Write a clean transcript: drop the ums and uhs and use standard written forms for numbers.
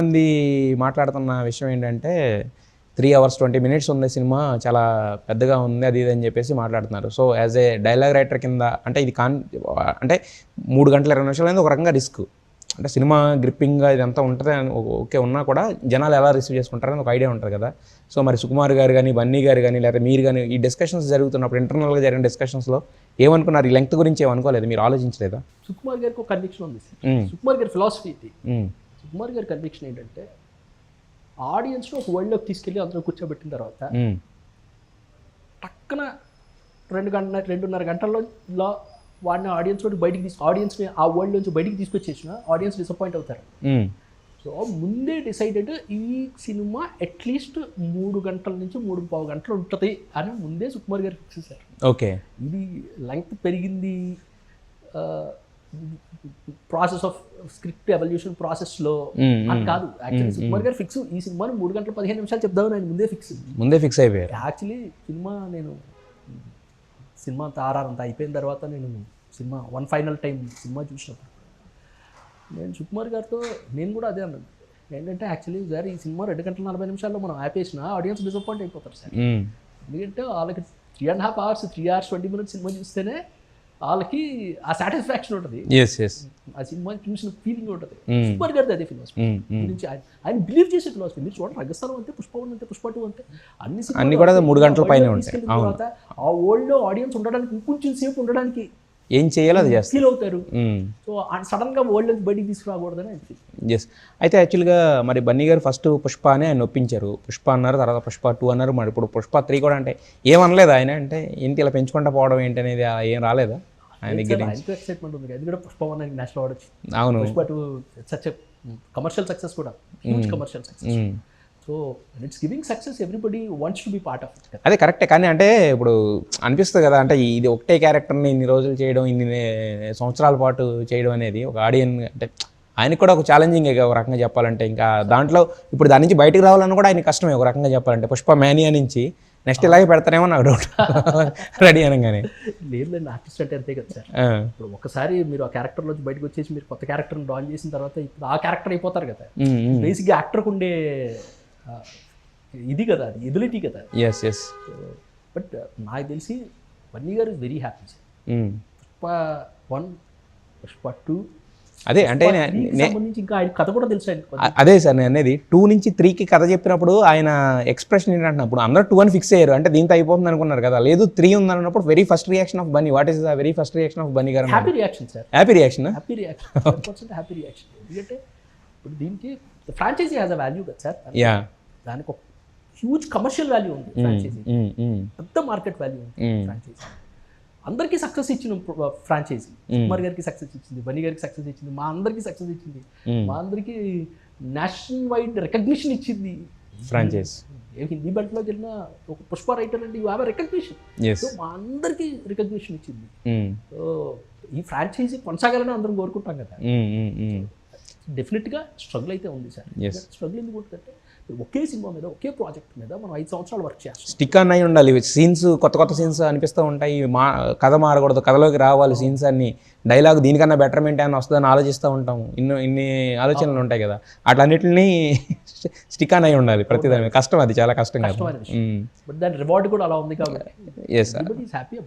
మంది మాట్లాడుతున్న విషయం ఏంటంటే 3 hours 20 minutes ఉంది సినిమా, చాలా పెద్దగా ఉంది అది ఇది అని చెప్పేసి మాట్లాడుతున్నారు. So as a dialogue writer కింద అంటే ఇది అంటే 3 గంటల 20 నిమిషాలు అనేది ఒక రకంగా రిస్క్. అంటే సినిమా గ్రిప్పింగ్గా ఇదంతా ఉంటుంది అని ఓకే ఉన్నా కూడా జనాలు ఎలా రిసీవ్ చేసుకుంటారని ఒక ఐడియా ఉంటుంది కదా. సో మరి సుకుమార్ గారు కానీ, బన్నీ గారు కానీ, లేకపోతే మీరు కానీ ఈ డిస్కషన్స్ జరుగుతున్నప్పుడు ఇంటర్నల్గా జరిగిన డిస్కషన్స్లో ఏమనుకున్నారు? ఈ లెంగ్త్ గురించి ఏమనుకోలేదు, మీరు ఆలోచించలేదా? సుకుమార్ గారికి ఒక కన్విక్షన్ ఉంది. సుకుమార్ గారి ఫిలాసఫీ ఇది. సుకుమార్ గారి కన్విక్షన్ ఏంటంటే ఆడియన్స్ని ఒక వరల్డ్లోకి తీసుకెళ్ళి అందులో కూర్చోబెట్టిన తర్వాత టక్కున 2.5 గంటల్లో వాడిని ఆడియన్స్ బయటికి ఆడియన్స్ని ఆ వరల్డ్ నుంచి బయటికి తీసుకొచ్చేసిన ఆడియన్స్ డిసప్పాయింట్ అవుతారు. సో ముందే డిసైడెడ్ ఈ సినిమా అట్లీస్ట్ 3 గంటల నుంచి 3.25 గంటలు ఉంటుంది అని ముందే సుకుమార్ గారు ఫిక్స్ చేశారు. ఓకే, ఇది లెంగ్త్ పెరిగింది ప్రాసెస్ ఆఫ్ స్క్రిప్ట్ ఎవల్యూషన్ ప్రాసెస్లో అని కాదు. యాక్చువల్లీ సుకుమార్ గారు ఫిక్స్ ఈ సినిమాని 3 గంటల 15 నిమిషాలు చెప్దామని ఆయన ముందే ఫిక్స్ అయిపోయారు. యాక్చువల్లీ సినిమా అంతా ఆర్ఆర్ అంతా అయిపోయిన తర్వాత నేను cinema one final time cinema చూసినప్పుడు నేను సుకుమార్ గారితో నేను కూడా అదే అన్నాను ఏంటంటే యాక్చువల్లీ సార్ ఈ సినిమా 2 గంటల 40 నిమిషాల్లో మనం ఆపేసిన ఆడియన్స్ డిసప్పాయింట్ అయిపోతారు సార్. ఎందుకంటే వాళ్ళకి 3.5 hours 3 hours 20 minutes సినిమా చూస్తేనే వాళ్ళకి ఆ సాటిస్ఫాక్షన్ ఉంటుంది, ఆ సినిమా చూసిన ఫీలింగ్ ఉంటుంది. సుకుమార్ గారిది అదే ఫిలాసఫీ గురించి ఆయన బిలీవ్ చేసే ఫిలాసఫీ. మీరు చూడండి, రంగస్థలం అంతే, పుష్ప1 అంతే, పుష్ప2 అంతే, అన్ని కూడా 3 గంటల పైన ఉంటాయి. తర్వాత ఆ వరల్డ్లో ఆడియన్స్ ఉండడానికి ఇంకొంచెం సేపు ఉండడానికి ఏం చేయాలో అది చేస్తారు, ఫీల్ అవుతారు. సో సడన్గా వరల్డ్ నుంచి బయటికి తీసుకురాకూడదని ఆయన. అయితే యాక్చువల్గా మరి బన్నీ గారు ఫస్ట్ పుష్ప అని ఆయన ఒప్పించారు, పుష్ప అన్నారు, తర్వాత పుష్ప2 అన్నారు, మరి ఇప్పుడు పుష్ప3 కూడా అంటే ఏమనలేదు ఆయన? అంటే ఏంటి ఇలా పెంచుకుంటా పోవడం ఏంటి అనేది ఏం రాలేదా ఆయన దగ్గర? ఎక్సైట్మెంట్ ఉంది, అది కూడా పుష్ప1 నేషనల్ అవార్డ్ వచ్చింది. అవును, పుష్ప2 సచ్ కమర్షియల్ సక్సెస్ కూడా, huge commercial success. So it's giving success, everybody wants to be part of it. అదే కరెక్టే, కానీ అంటే ఇప్పుడు అనిపిస్తుంది కదా, అంటే ఇది ఒకటే క్యారెక్టర్ని ఇన్ని రోజులు చేయడం, ఇన్ని సంవత్సరాల పాటు చేయడం అనేది ఒక ఆడియన్ అంటే ఆయనకు కూడా ఒక ఛాలెంజింగ్ ఒక రకంగా చెప్పాలంటే. ఇంకా దాంట్లో ఇప్పుడు దాని నుంచి బయటకు రావాలని కూడా ఆయన కష్టమే ఒక రకంగా చెప్పాలంటే. పుష్ప మేనియా నుంచి నెక్స్ట్ ఇలాగే పెడతానేమో నాకు డౌట్ రెడీ అనగానే. లేదులేండి, ఆర్టిస్ట్ అంటే అంతే కదా సార్. ఇప్పుడు ఒకసారి మీరు ఆ క్యారెక్టర్లోంచి బయటకు వచ్చేసి మీరు కొత్త క్యారెక్టర్ని డ్రాన్ చేసిన తర్వాత ఇప్పుడు ఆ క్యారెక్టర్ అయిపోతారు కదా. బేసిక్గా యాక్టర్కి ఉండే ఇది కదా, అది ఎబిలిటీ కదా. బట్ నాకు తెలిసి బన్నీ గారు ఇస్ వెరీ హ్యాపీ సార్. పుష్ప1, పుష్ప2 అదే అంటే ఇంకా ఆయన కథ కూడా తెలుసు. అదే సార్ నేను అనేది 2 నుంచి 3కి కథ చెప్పినప్పుడు ఆయన ఎక్స్ప్రెషన్ ఏంటంటే అప్పుడు అందరూ 2 అని ఫిక్స్ అయ్యారు, అంటే దీంతో అయిపోతుంది అనుకున్నారు కదా. లేదు 3 ఉంది అన్నప్పుడు very first reaction of Bunny, what is the very first reaction of Bunny గారు? Happy reaction sir. Happy reaction happy reaction. ఎందుకంటే ఇప్పుడు దీనికి ఫ్రాంచైజీ హ్యాస్ అ వాల్యూ కదా సార్. దానికి ఒక హ్యూజ్ కమర్షియల్ వాల్యూ ఉంది ఫ్రాంచైజీ, పెద్ద మార్కెట్ వాల్యూ ఉంది ఫ్రాంచైజీ. అందరికీ సక్సెస్ ఇచ్చిన ఫ్రాంచైజీ. కుమార్ గారికి సక్సెస్ ఇచ్చింది, బన్నీ గారికి సక్సెస్ ఇచ్చింది, మా అందరికీ సక్సెస్ ఇచ్చింది, మా అందరికీ నేషనల్ వైడ్ రికగ్నిషన్ ఇచ్చింది ఫ్రాంచైజ్. హిందీ బెల్ట్లోకి వెళ్ళిన ఒక పుష్ప రైటర్ అంటే యూ హ్యావ్ రికగ్నిషన్. సో మా అందరికీ రికగ్నిషన్ ఇచ్చింది. సో ఈ ఫ్రాంచైజీ కొనసాగాలని అందరం కోరుకుంటాం కదా. డెఫినెట్గా స్ట్రగుల్ అయితే ఉంది సార్. స్ట్రగుల్ ఎందుకు ఉంటుందంటే ఒకే సినిమా మీద, ఒకే ప్రాజెక్ట్ మీద మనం 5 సంవత్సరాలు వర్క్ చేస్తాం. స్టిక్ అన్ అయి ఉండాలి, సీన్స్ కొత్త సీన్స్ అనిపిస్తూ ఉంటాయి, కథ మారకూడదు, కథలోకి రావాలి సీన్స్ అన్ని, డైలాగ్ దీనికన్నా బెటర్మెంట్ అని వస్తుందని ఆలోచిస్తూ ఉంటాము, ఇన్ని ఆలోచనలు ఉంటాయి కదా. అట్లన్నిటిని స్టిక్ అన్ అయి ఉండాలి ప్రతిదాని. కష్టం, అది చాలా కష్టం కదా. బట్ దాని రివార్డ్ కూడా అలా ఉంది కాబట్టి హ్యాపీ.